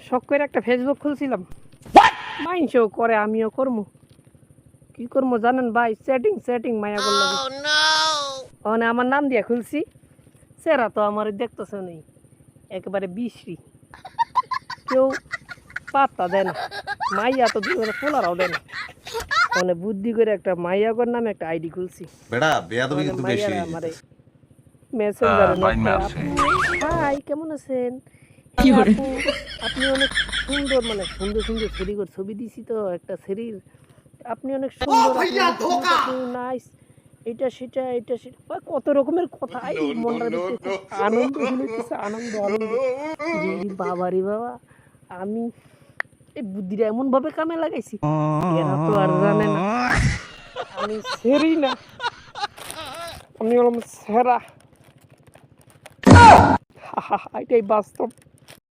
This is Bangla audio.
শখ করে একটা ফেসবুক খুলছিলাম, মাইনসও করে আমিও করবো। কি করবো জানেন ভাই, চ্যাটিং মায়া করলো। মানে আমার নাম দিয়ে খুলছি, সেরা তো আমার দেখতেছে নেই, একেবারে বিশ্রী, কেউ পাত্তা দেয় না, মাইয়া তো দূরে ফোলারাও দেয় না। মানে বুদ্ধি করে একটা মাইয়াগর নামে একটা আইডি খুলছি। বেটা বেয়াদবি কিন্তু বেশি হয়ে আমারে যাইতেছে। মেসেঞ্জারে নক লাইন করে, মারছে। হাই কেমন আছেন, হ্যাঁ আপু আপনি অনেক সুন্দর, মানে সুন্দর সুন্দর ছড়ি ছবি দিছি তো একটা শরীর, আপনি অনেক সুন্দর, আপনি নাইস, এটা সেটা বা কত রকমের কথা। এই মনটার ভিতরে খুব আনন্দ হইতেছে, আনন্দ যে বাবা রে বাবা, আমি এই বুদ্ধিটা এমন ভাবে কামে লাগাইছি, এরা তো আর জানে না আমি সেরি না, আমি হলাম সেরা। এটাই বাস্তব।